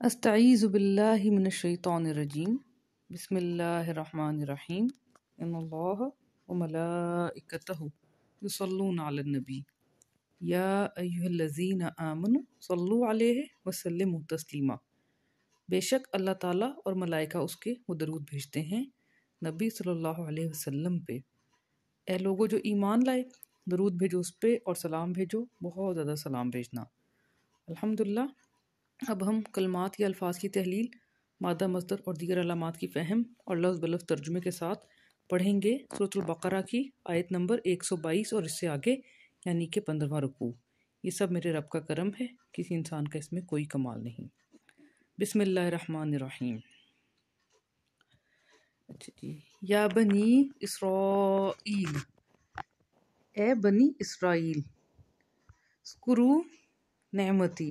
استعیذ باللہ من الشیطان الرجیم بسم اللہ الرحمن الرحیم ان اللہ وملائکتہ یصلون علی النبی یا ایہا الذین آمنوا صلوا علیہ وسلموا تسلیما۔ بے شک اللہ تعالیٰ اور ملائکہ اس کے وہ درود بھیجتے ہیں نبی صلی اللہ علیہ وسلم پہ۔ اے لوگو جو ایمان لائے، درود بھیجو اس پہ اور سلام بھیجو، بہت زیادہ سلام بھیجنا۔ الحمدللہ، اب ہم کلمات یا الفاظ کی تحلیل، مادہ مصدر اور دیگر علامات کی فہم اور لفظ بلفظ ترجمے کے ساتھ پڑھیں گے سورۃ البقرہ کی آیت نمبر 122 اور اس سے آگے، یعنی کہ 15واں رکوع۔ یہ سب میرے رب کا کرم ہے، کسی انسان کا اس میں کوئی کمال نہیں۔ بسم اللہ الرحمن الرحیم۔ اچھا جی، یا بنی اسرائیل، اے بنی اسرائیل، اذکروا نعمتی،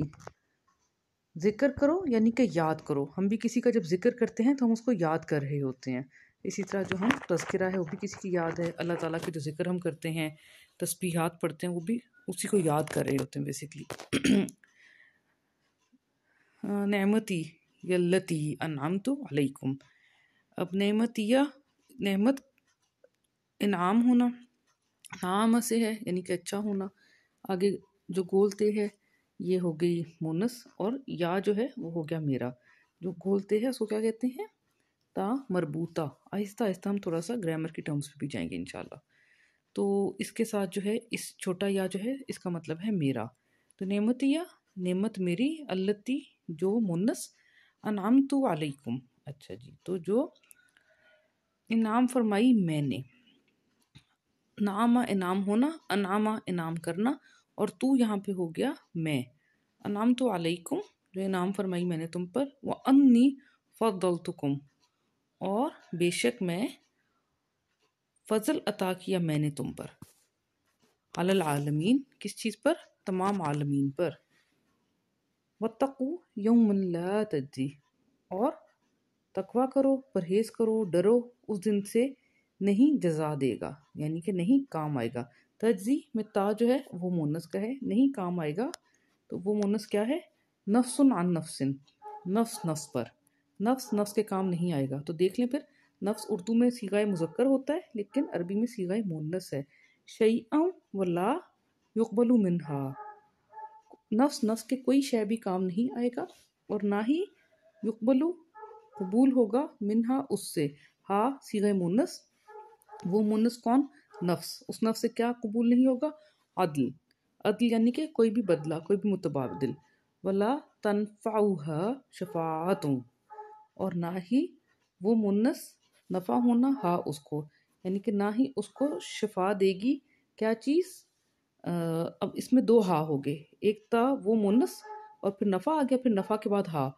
ذکر کرو یعنی کہ یاد کرو۔ ہم بھی کسی کا جب ذکر کرتے ہیں تو ہم اس کو یاد کر رہے ہوتے ہیں، اسی طرح جو ہم تذکرہ ہے وہ بھی کسی کی یاد ہے۔ اللہ تعالیٰ کے جو ذکر ہم کرتے ہیں، تسبیحات پڑھتے ہیں، وہ بھی اسی کو یاد کر رہے ہوتے ہیں بیسیکلی۔ نعمتی یلتی انعمت علیکم، اب نعمتیہ، نعمت انعام ہونا، نعام سے ہے یعنی کہ اچھا ہونا، آگے جو گولتے ہے یہ ہو گئی مونس، اور یا جو ہے وہ ہو گیا میرا۔ جو گولتے ہیں اس کو کیا کہتے ہیں؟ تا مربوطہ۔ آہستہ آہستہ ہم تھوڑا سا گرامر کی ٹرمز پہ بھی جائیں گے انشاءاللہ۔ تو اس کے ساتھ جو ہے اس چھوٹا یا جو ہے اس کا مطلب ہے میرا۔ تو نعمتیہ، نعمت میری، التی جو مونس، انعمت علیکم، اچھا جی، تو جو انعام فرمائی میں نے۔ نعمہ انعام ہونا، انعامہ انعام کرنا، اور تو یہاں پہ ہو گیا میں۔ انعمت علیکم جو انعام فرمائی میں نے تم پر، وانی فضلتکم، اور بے شک میں فضل عطا کیا میں نے تم پر، علی العالمین، کس چیز پر؟ تمام عالمین پر۔ واتقوا یوما لا تجزی، اور تقوی کرو، پرہیز کرو، ڈرو اس دن سے نہیں جزا دے گا، یعنی کہ نہیں کام آئے گا۔ تجزی میں تا جو ہے وہ مونس کا ہے، نہیں کام آئے گا تو وہ مونس کیا ہے؟ نفس عن نفس، نفس نفس پر، نفس نفس کے کام نہیں آئے گا۔ تو دیکھ لیں پھر، نفس اردو میں صیغہ مذکر ہوتا ہے لیکن عربی میں صیغہ مؤنث ہے۔ شیئا ولا یقبل منہا، نفس نفس کے کوئی شے بھی کام نہیں آئے گا اور نہ ہی یقبل قبول ہوگا، منہا اس سے، ہا صیغہ مؤنث، وہ مؤنث کون؟ نفس، اس نفس سے کیا قبول نہیں ہوگا؟ عدل، عدل یعنی کہ کوئی بھی بدلہ، کوئی بھی متبادل۔ ولا تنفعها شفاعت، اور نہ ہی وہ مؤنث نفع ہونا ہا اس کو، یعنی کہ نہ ہی اس کو شفا دے گی کیا چیز؟ اب اس میں دو ہا ہو گئے، ایک تا وہ مؤنث اور پھر نفع آ گیا، پھر نفع کے بعد ہا،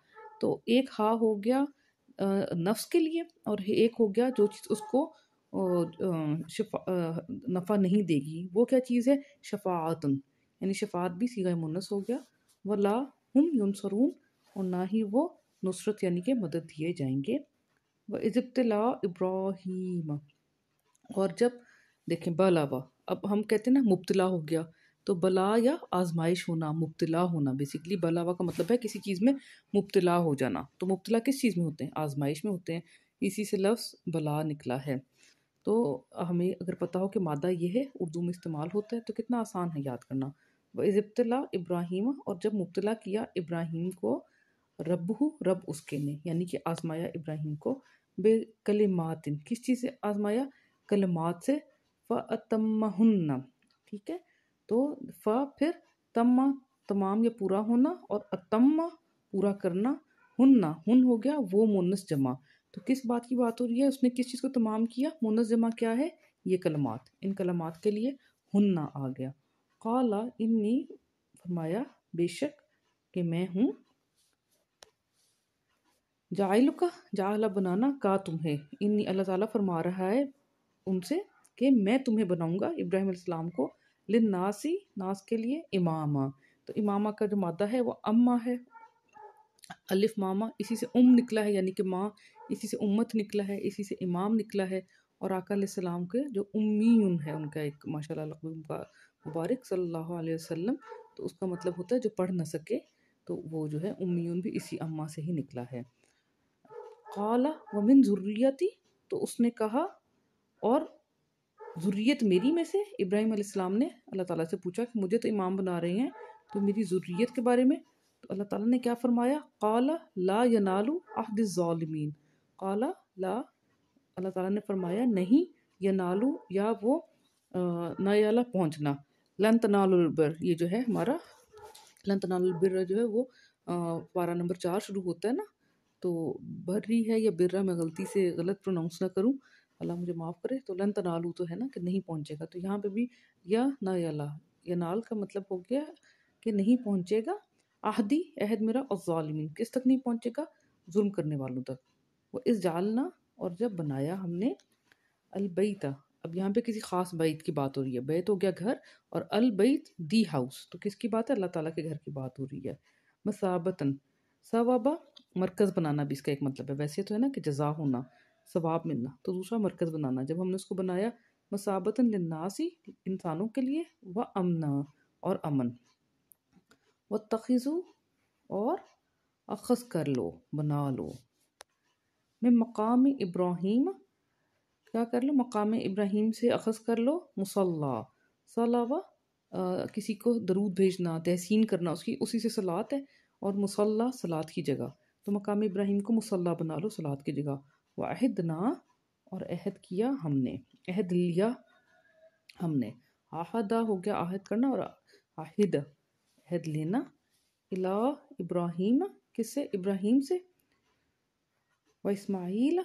تو ایک ہا ہو گیا نفس کے لیے، اور ایک ہو گیا جو چیز اس کو نفع نہیں دے گی، وہ کیا چیز ہے؟ شفاعتن، یعنی شفاعت بھی صیغہ مؤنث ہو گیا۔ ولا ہم ینصرون، اور نہ ہی وہ نصرت یعنی کہ مدد دیے جائیں گے۔ وَإِذِ ابْتَلَىٰ إِبْرَاهِيمَ، اور جب دیکھیں بلاوا، اب ہم کہتے ہیں نا مبتلا ہو گیا، تو بلا یا آزمائش ہونا، مبتلا ہونا، بیسیکلی بلاوا کا مطلب ہے کسی چیز میں مبتلا ہو جانا۔ تو مبتلا کس چیز میں ہوتے ہیں؟ آزمائش میں ہوتے ہیں، اسی سے لفظ بلا نکلا ہے۔ تو ہمیں اگر پتہ ہو کہ مادہ یہ ہے، اردو میں استعمال ہوتا ہے، تو کتنا آسان ہے یاد کرنا۔ وَإِذِ ابْتَلَىٰ إِبْرَاهِيمَ، اور جب مبتلا کیا ابراہیم کو، ربہ رب اس کے نے، یعنی کہ آزمایا ابراہیم کو، بے کلمات، کس چیز سے آزمایا؟ کلمات سے، فَأَتَمَّهُنَّ، ٹھیک ہے، تو پھر تم تمام یا پورا ہونا، اور اتم پورا کرنا، ہن ہو گیا وہ مونس جمع۔ تو کس بات کی بات ہو رہی ہے؟ اس نے کس چیز کو تمام کیا؟ مونس جمع کیا ہے؟ یہ کلمات، ان کلمات کے لیے ہن آ گیا۔ قال انی، فرمایا بے شک کہ میں ہوں، جاعلک، جعل بنانا، کا تمہیں، انی اللہ تعالیٰ فرما رہا ہے ان سے کہ میں تمہیں بناؤں گا، ابراہیم علیہ السلام کو، للناسی، ناس کے لیے، امامہ۔ تو امامہ کا جو مادہ ہے وہ امہ ہے، الف ماما، اسی سے نکلا ہے یعنی کہ ماں، اسی سے امت نکلا ہے، اسی سے امام نکلا ہے، اور آقا علیہ السلام کے جو امیون ہے ان کا ایک ماشاءاللہ لقب مبارک صلی اللہ علیہ وسلم، تو اس کا مطلب ہوتا ہے جو پڑھ نہ سکے۔ تو وہ جو ہے امیون بھی اسی اماں سے ہی نکلا ہے۔ قال ومن ذریتی، تو اس نے کہا اور ذریت میری میں سے، ابراہیم علیہ السلام نے اللہ تعالیٰ سے پوچھا کہ مجھے تو امام بنا رہے ہیں تو میری ذریت کے بارے میں، تو اللہ تعالیٰ نے کیا فرمایا؟ قال لا ینال عہد الظالمین، قال لا، اللہ تعالیٰ نے فرمایا نہیں، ینالو یا وہ نایالہ پہنچنا، لن تنالوا البر، یہ جو ہے ہمارا لن تنالوا البر جو ہے وہ پارہ نمبر 4 شروع ہوتا ہے نا، تو بری ہے یا برا، میں غلطی سے غلط پروناؤنس نہ کروں، اللہ مجھے معاف کرے، تو لن تنالو تو ہے نا کہ نہیں پہنچے گا، تو یہاں پہ بھی یا نایالہ، ینال کا مطلب ہو گیا کہ نہیں پہنچے گا، عہدی عہد میرا، الظالمین کس تک نہیں پہنچے گا؟ ظلم کرنے والوں تک۔ وہ اس جالنا، اور جب بنایا ہم نے، البیت، اب یہاں پہ کسی خاص بیت کی بات ہو رہی ہے، بیت ہو گیا گھر، اور البیت دی ہاؤس، تو کس کی بات ہے؟ اللہ تعالیٰ کے گھر کی بات ہو رہی ہے۔ مثابتاً، ثوابا مرکز بنانا بھی اس کا ایک مطلب ہے، ویسے تو ہے نا کہ جزا ہونا، ثواب ملنا، تو دوسرا مرکز بنانا، جب ہم نے اس کو بنایا مثابتاً للناس، انسانوں کے لیے، و امنا، اور امن، واتخذوا، اور اخذ کر لو، بنا لو، میں مقام ابراہیم، کیا کر لو؟ مقام ابراہیم سے اخذ کر لو، مصلی، صلاوہ کسی کو درود بھیجنا، تحسین کرنا، اس کی اسی سے صلات ہے، اور مصلی صلات کی جگہ، تو مقام ابراہیم کو مصلی بنا لو صلات کی جگہ۔ وعہدنا، اور عہد کیا ہم نے، عہد لیا ہم نے، عہدہ ہو گیا عہد کرنا، اور عہد عہد لینا، الا ابراہیم، کس سے؟ ابراہیم سے، و اسماعیل،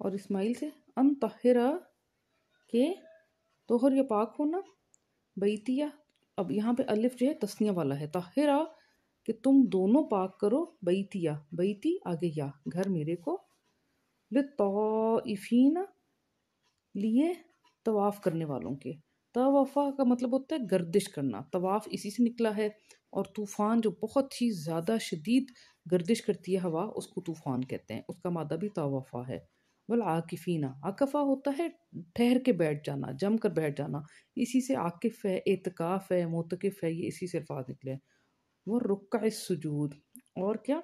اور اسماعیل سے، ان طہرا، کہ طہر یا پاک ہونا، بیتیہ، اب یہاں پہ الف جو ہے تثنیہ والا ہے، طہرا کہ تم دونوں پاک کرو، بیتیہ، بیتی آگے یا، گھر میرے کو، للطائفین، لیے طواف کرنے والوں کے، طوافا کا مطلب ہوتا ہے گردش کرنا، طواف اسی سے نکلا ہے، اور طوفان جو بہت ہی زیادہ شدید گردش کرتی ہے ہوا، اس کو طوفان کہتے ہیں، اس کا مادہ بھی طوافا ہے۔ والعاکفین، عاکفہ ہوتا ہے ٹھہر کے بیٹھ جانا، جم کر بیٹھ جانا، اسی سے عاکف ہے، اعتکاف ہے، معتکف ہے، یہ اسی سے الفاظ نکلے ہیں۔ وہ رکع السجود، اور کیا؟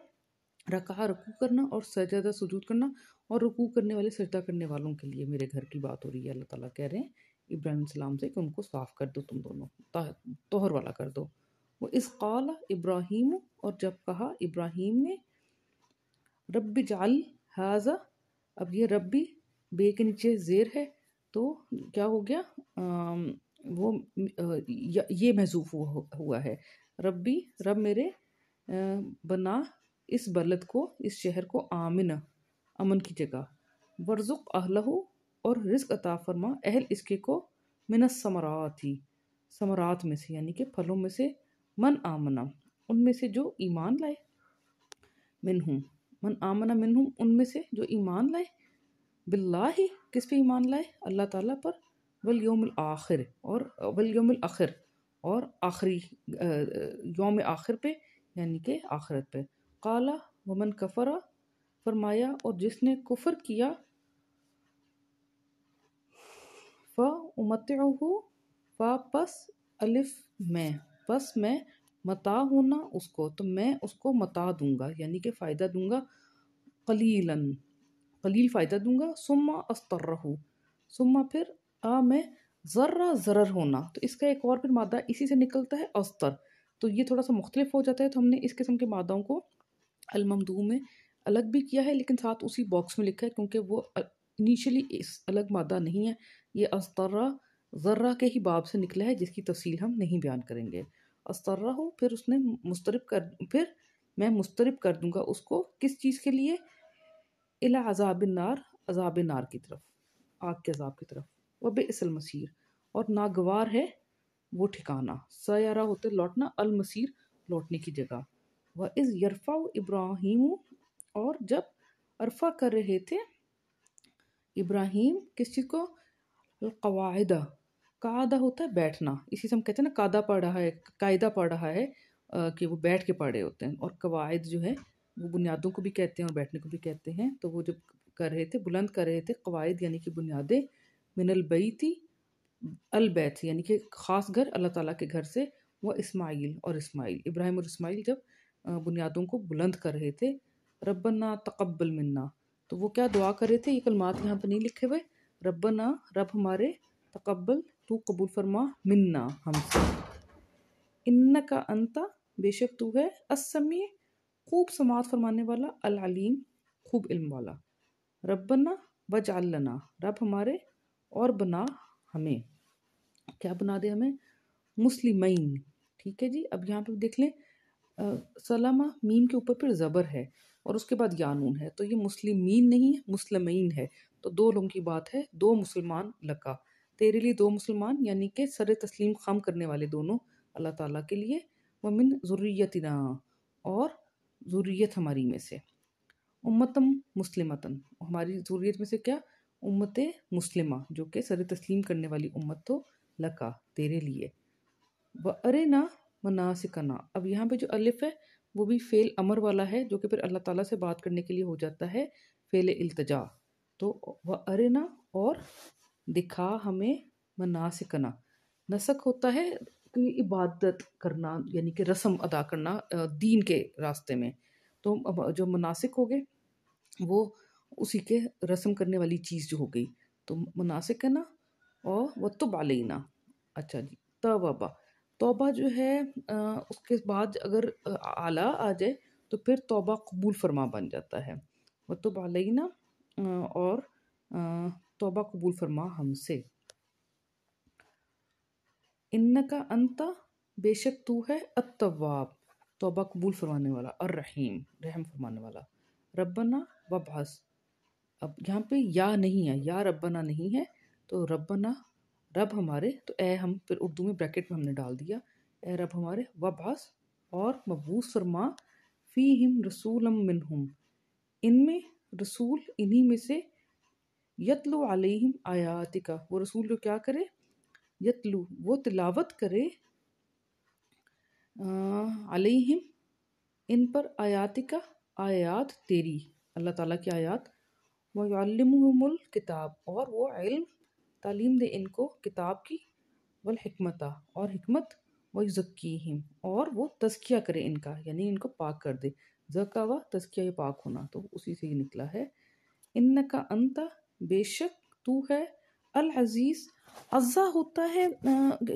رکعہ رکوع کرنا، اور سجدہ سجود کرنا، اور رکوع کرنے والے سجدہ کرنے والوں کے لیے میرے گھر کی بات ہو رہی ہے، اللہ تعالیٰ کہہ رہے ہیں ابراہیم علیہ السلام سے کہ ان کو صاف کر دو، تم دونوں طہر والا کر دو۔ وہ اذ قال ابراہیم، اور جب کہا ابراہیم نے، رب اجعل ھذا، اب یہ ربی بے کے نیچے زیر ہے تو کیا ہو گیا؟ وہ یہ محذوف ہوا ہے، ربی رب میرے، بنا اس بلد کو، اس شہر کو، آمن امن کی جگہ، ورزق اہلہ، اور رزق عطا فرما اہل اس کے کو، من الثمرات، ثمرات میں سے یعنی کہ پھلوں میں سے، من آمنا ان میں سے جو ایمان لائے، منہم من آمنا منہم ان میں سے جو ایمان لائے، باللہ کس پہ ایمان لائے؟ اللہ تعالیٰ پر، والیوم الآخر، اور والیوم الآخر، اور آخری یوم آخر پہ یعنی کہ آخرت پہ۔ قال ومن کفر، فرمایا اور جس نے کفر کیا، فَأُمَتِّعُهُ، پس الف میں، پس میں متاع ہونا اس کو، تو میں اس کو متاع دوں گا یعنی کہ فائدہ دوں گا، قلیلاً قلیل فائدہ دوں گا، ثم استرہ، ثم پھر میں ذرہ ضرر ہونا، تو اس کا ایک اور پھر مادہ اسی سے نکلتا ہے استر، تو یہ تھوڑا سا مختلف ہو جاتا ہے، تو ہم نے اس قسم کے مادوں کو الممدوح میں الگ بھی کیا ہے لیکن ساتھ اسی باکس میں لکھا ہے کیونکہ وہ انیشلی اس الگ مادہ نہیں ہے، یہ استرہ ذرہ کے ہی باب سے نکلا ہے جس کی تفصیل ہم نہیں بیان کریں گے۔ استرہ ہو، پھر اس نے پھر میں مسترب کر دوں گا اس کو، کس چیز کے لیے؟ الی عذاب النار، عذاب نار کی طرف، آگ کے عذاب کی طرف، وبئس المصیر، اور ناگوار ہے وہ ٹھکانہ، سیارہ ہوتے لوٹنا، المصیر لوٹنے کی جگہ۔ وَإِذْ يَرْفَعُ إِبْرَاهِيمُ، اور جب عرفہ کر رہے تھے ابراہیم کس چیز کو؟ القواعد، قاعدہ ہوتا ہے بیٹھنا، اسی سے ہم کہتے ہیں نا قاعدہ پڑھ رہا ہے، قاعدہ پڑھ رہا ہے کہ وہ بیٹھ کے پڑھ رہے ہوتے ہیں، اور قواعد جو ہے وہ بنیادوں کو بھی کہتے ہیں اور بیٹھنے کو بھی کہتے ہیں، تو وہ جب کر رہے تھے، بلند کر رہے تھے، قواعد یعنی کہ بنیادیں، من البیتی، البیت یعنی کہ خاص گھر اللہ تعالیٰ کے گھر سے، و اسماعیل اور اسماعیل، ابراہیم اور اسماعیل جب بنیادوں کو بلند کر رہے تھے. ربنا تقبل منا، تو وہ کیا دعا کر رہے تھے؟ یہ کلمات یہاں پہ نہیں لکھے ہوئے. ربنا، رب ہمارے، تقبل تو قبول فرما، منا ہم سے، انکا انتا بے شک تو ہے، السمیع خوب سماعت فرمانے والا، العلیم خوب علم والا. ربنا وجعل لنا، رب ہمارے اور بنا ہمیں، کیا بنا دے ہمیں؟ مسلمین. ٹھیک ہے جی. اب یہاں پہ دیکھ لیں سلامہ میم کے اوپر پھر زبر ہے اور اس کے بعد یا نون ہے، تو یہ مسلمین نہیں ہے، مسلمین ہے. تو دو لوگوں کی بات ہے، دو مسلمان لکا، تیرے لیے دو مسلمان، یعنی کہ سر تسلیم خم کرنے والے دونوں اللہ تعالیٰ کے لیے. ومن ذریتنا، اور ذریت ہماری میں سے، امتم مسلمتن، ہماری ذریت میں سے کیا؟ امت مسلمہ، جو کہ سر تسلیم کرنے والی امت تو لکا تیرے لیے. وَأَرِنَا مَنَاسِكَنَا، اب یہاں پہ جو الف ہے وہ بھی فعل امر والا ہے، جو کہ پھر اللہ تعالیٰ سے بات کرنے کے لیے ہو جاتا ہے فعل التجا. تو وَأَرِنَا اور دکھا ہمیں، مناسکنا، نسک ہوتا ہے کہ عبادت کرنا، یعنی کہ رسم ادا کرنا دین کے راستے میں. تو جو مناسک ہو گئے وہ اسی کے رسم کرنے والی چیز جو ہو گئی. تو مناسکنا اور وتب علینا. اچھا جی. توبہ، توبہ جو ہے اس کے بعد اگر اعلیٰ آ جائے تو پھر توبہ قبول فرما بن جاتا ہے. وتب علینا اور توبہ قبول فرما ہم سے. انکا انتا بے شک تو ہے، التواب توبہ قبول فرمانے والا، الرحیم رحم فرمانے والا. ربنا وابعث، اب یہاں پہ یا نہیں ہے، یا ربنا نہیں ہے، تو ربنا رب ہمارے، تو اے ہم پھر اردو میں بریکٹ میں ہم نے ڈال دیا، اے رب ہمارے، وابعث اور مبعوث فرما، فیہم رسولا منہم ان میں رسول انہی میں سے، یتلو علیہم آیاتکا وہ رسول جو کیا کرے؟ یتلو وہ تلاوت کرے، علیہم ان پر، آیاتکا آیات تیری، اللہ تعالیٰ کی آیات. وَيُعَلِّمُهُمُ الْكِتَابَ اور وہ علم تعلیم دے ان کو کتاب کی، والحکمتہ اور حکمت، وَيُزَكِّيهِمْ اور وہ تزکیہ کرے ان کا، یعنی ان کو پاک کر دے. زکاوہ تزکیہ پاک ہونا، تو اسی سے یہ نکلا ہے. انکا انتا بے شک تو ہے، العزیز عزا ہوتا ہے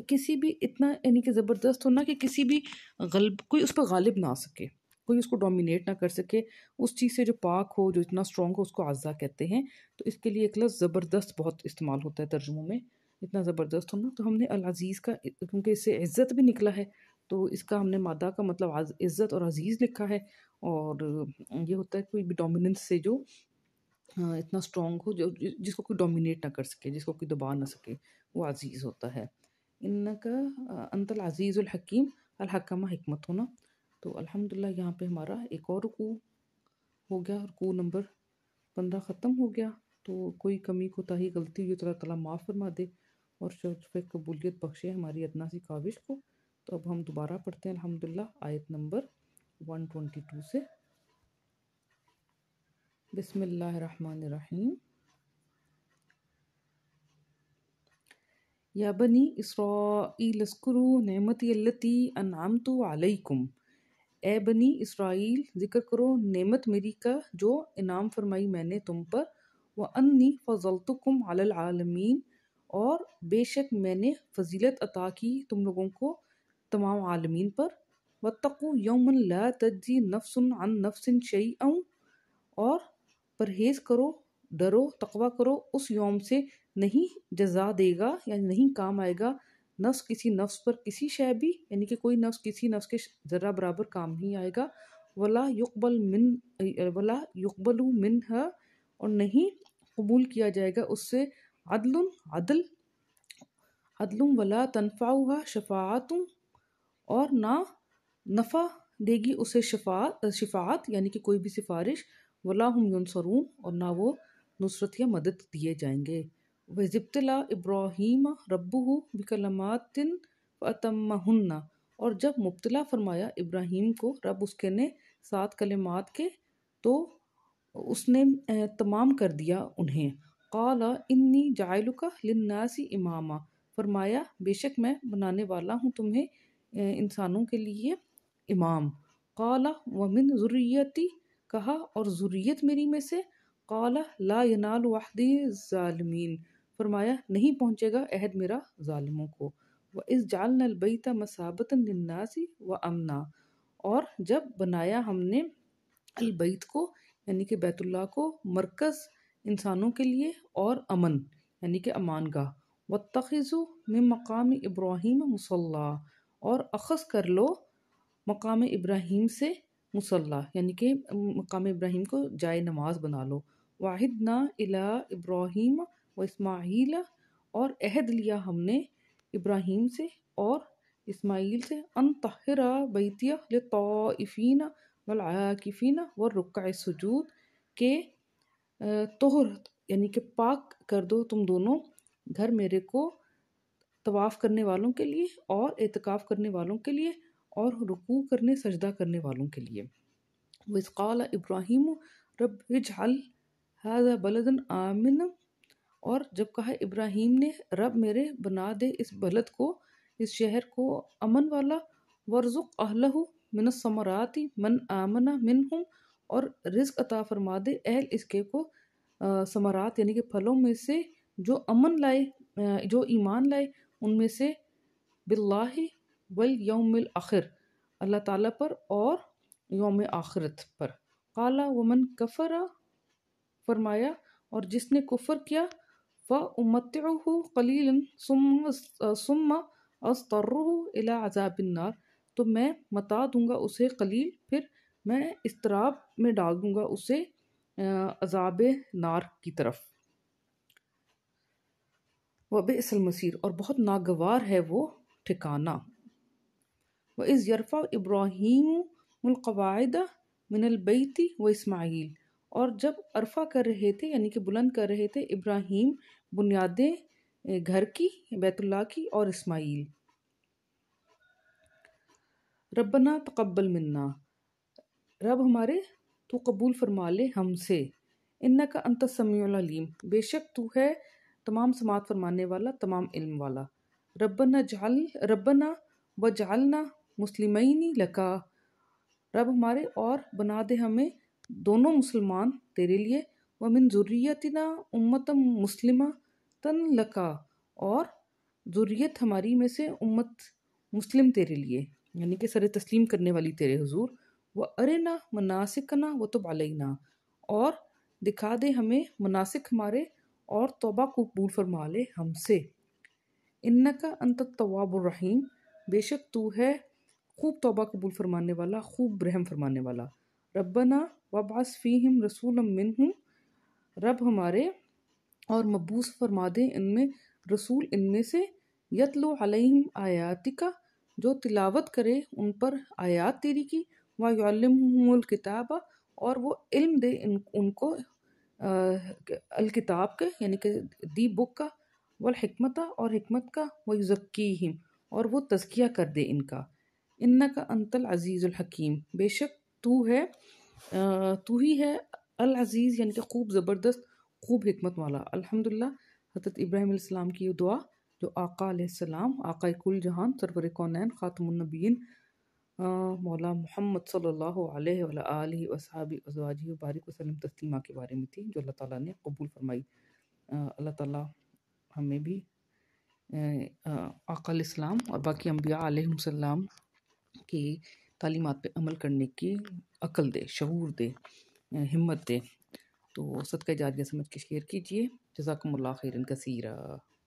کسی بھی اتنا، یعنی کہ زبردست ہونا کہ کسی بھی کوئی اس پہ غالب نہ آ سکے، کوئی اس کو ڈومینیٹ نہ کر سکے، اس چیز سے جو پاک ہو، جو اتنا اسٹرانگ ہو، اس کو عزا کہتے ہیں. تو اس کے لیے ایک لفظ زبردست بہت استعمال ہوتا ہے ترجموں میں، اتنا زبردست ہونا. تو ہم نے العزیز کا، کیونکہ اس سے عزت بھی نکلا ہے، تو اس کا ہم نے مادہ کا مطلب عزت اور عزیز لکھا ہے. اور یہ ہوتا ہے کوئی بھی ڈومیننس سے جو اتنا اسٹرانگ ہو، جو جس کو کوئی ڈومینیٹ نہ کر سکے، جس کو کوئی دبا نہ سکے، وہ عزیز ہوتا ہے. انکا انت العزیز الحکیم، الحکمہ حکمت ہونا. تو الحمدللہ یہاں پہ ہمارا ایک اور رکوع ہو گیا، رکوع نمبر 15 ختم ہو گیا. تو کوئی کمی کوتاہی غلطی ہوئی تو اللہ تعالیٰ معاف فرما دے اور شرف قبولیت بخشے ہماری ادنا سی کاوش کو. تو اب ہم دوبارہ پڑھتے ہیں الحمدللہ آیت نمبر 122 سے. بسم اللہ الرحمن الرحیم. یا بنی اسرائیل اذکروا نعمتی التی انعمت علیکم، اے بنی اسرائیل ذکر کرو نعمت میری کا جو انعام فرمائی میں نے تم پر. وانی فضلتکم علی العالمین اور بے شک میں نے فضیلت عطا کی تم لوگوں کو تمام عالمین پر. واتقوا یوما لا تجزی نفس عن نفس شیئا اور پرہیز کرو، ڈرو، تقوی کرو اس یوم سے نہیں جزا دے گا، یعنی نہیں کام آئے گا نفس کسی نفس پر کسی شے بھی، یعنی کہ کوئی نفس کسی نفس کے ذرہ برابر کام نہیں آئے گا. ولا یقبل منہا اور نہیں قبول کیا جائے گا اس سے عدل ولا تنفعها شفاعت اور نہ نفع دے گی اسے شفاعت یعنی کہ کوئی بھی سفارش. ولا ہم ینصرون اور نہ وہ نصرت یا مدد دیے جائیں گے. وَإِذِ ابْتَلَىٰ إِبْرَاهِيمَ رَبُّهُ بِكَلِمَاتٍ فَأَتَمَّهُنَّ اور جب مبتلا فرمایا ابراہیم کو رب اس کے نے 7 کلمات کے تو اس نے تمام کر دیا انہیں. قال انی جاعلک للناس اماما فرمایا بے شک میں بنانے والا ہوں تمہیں انسانوں کے لیے امام۔ قال ومن ذریتی، کہا اور ذریت میری میں سے۔ قال لا ینال وحدی الظالمین، فرمایا نہیں پہنچے گا عہد میرا ظالموں کو۔ وَإِذْ جَعَلْنَا الْبَيْتَ مَثَابَةً لِلنَّاسِ وَأَمْنًا، اور جب بنایا ہم نے البیت کو یعنی کہ بیت اللہ کو مرکز انسانوں کے لیے اور امن یعنی کہ امان گاہ۔ وَاتَّخِذُوا مِن مقام ابراہیم مصلی، اور اخذ کر لو مقام ابراہیم سے مصلی یعنی کہ مقام ابراہیم کو جائے نماز بنا لو۔ وَعِدْنَا إِلَىٰ إِبْرَاهِيمَ وَإِسْمَاعِيلَ، اور عہد لیا ہم نے ابراہیم سے اور اسماعیل سے، ان طہر بیتیہ للطائفین والعاکفین والرکع السجود، کہ طہر یعنی کہ پاک کر دو تم دونوں گھر میرے کو طواف کرنے والوں کے لیے اور اعتکاف کرنے والوں کے لیے اور رکوع کرنے سجدہ کرنے والوں کے لیے۔ وَإِذْ قَالَ إِبْرَاهِيمُ رَبِّ اجْعَلْ هَٰذَا بَلَدًا آمِنًا، اور جب کہا ابراہیم نے رب میرے بنا دے اس بلد کو، اس شہر کو امن والا۔ وَارْزُقْ أَهْلَهُ مِنَ الثَّمَرَاتِ مَنْ آمَنَ مِنْهُمْ، اور رزق عطا فرما دے اہل اس کے کو ثمرات یعنی کہ پھلوں میں سے جو امن لائے جو ایمان لائے ان میں سے، باللہ والیوم الآخر، اللہ تعالیٰ پر اور یوم آخرت پر۔ قال ومن کفر، فرمایا اور جس نے کفر کیا، فَأُمَتِّعُهُ قَلِيلًا ثُمَّ أَضْطَرُّهُ إِلَىٰ عَذَابِ النَّارِ، تو میں متا دوں گا اسے قلیل، پھر میں اضطراب میں ڈال دوں گا اسے عذاب نار کی طرف۔ وَبِئْسَ الْمَصِيرُ، اور بہت ناگوار ہے وہ ٹھکانہ۔ وَإِذْ يَرْفَعُ إِبْرَاهِيمُ الْقَوَاعِدَ مِنَ الْبَيْتِ وَإِسْمَاعِيلُ، اور جب عرفہ کر رہے تھے یعنی کہ بلند کر رہے تھے ابراہیم بنیادیں گھر کی بیت اللہ کی اور اسماعیل۔ ربنا تقبل منا، رب ہمارے تو قبول فرما لے ہم سے۔ انک انت السمیع العلیم، بے شک تو ہے تمام سماعت فرمانے والا تمام علم والا۔ ربنا وجعلنا مسلمین لک، رب ہمارے اور بنا دے ہمیں دونوں مسلمان تیرے لیے۔ ومن ذریتنا امۃ مسلمۃ لک، اور ذریت ہماری میں سے امت مسلم تیرے لیے یعنی کہ سر تسلیم کرنے والی تیرے حضور۔ وَأَرِنَا مَنَاسِكَنَا وَتُبْ عَلَيْنَا، اور دکھا دے ہمیں مناسک ہمارے اور توبہ کو قبول فرما لے ہم سے۔ انک انت التواب الرحیم، بے شک تو ہے خوب توبہ قبول فرمانے والا خوب رحم فرمانے والا۔ ربنا وابعث فیہم رسولا منہم، رب ہمارے اور مبعوث فرما دے ان میں رسول ان میں سے، یتلو علیہم آیاتک، جو تلاوت کرے ان پر آیات تیری کی، وَيُعَلِّمُهُمُ الْكِتَابَ، اور وہ علم دے ان کو الکتاب کے یعنی کہ دی بک کا، والحکمت اور حکمت کا، وَيُزَكِّيهِمْ، اور وہ تزکیہ کر دے ان کا۔ انک انت العزیز الحکیم، بے شک تو ہی ہے العزیز یعنی کہ خوب زبردست خوب حکمت والا۔ الحمدللہ، حضرت ابراہیم علیہ السلام کی یہ دعا جو آقا علیہ السلام، آقا کل جہان، سرور کونین، خاتم النبیین، مولا محمد صلی اللہ علیہ وآلہ آلہ وصحبہ ازواجہ وبارک وسلم تسلیمہ کے بارے میں تھی، جو اللہ تعالیٰ نے قبول فرمائی۔ اللہ تعالیٰ ہمیں بھی آقا علیہ السلام اور باقی انبیاء علیہم السلام کی تعلیمات پہ عمل کرنے کی عقل دے، شعور دے، ہمت دے۔ تو صدقہ جاریہ سمجھ کے شیئر کیجئے۔ جزاکم اللہ خیرا کثیرا۔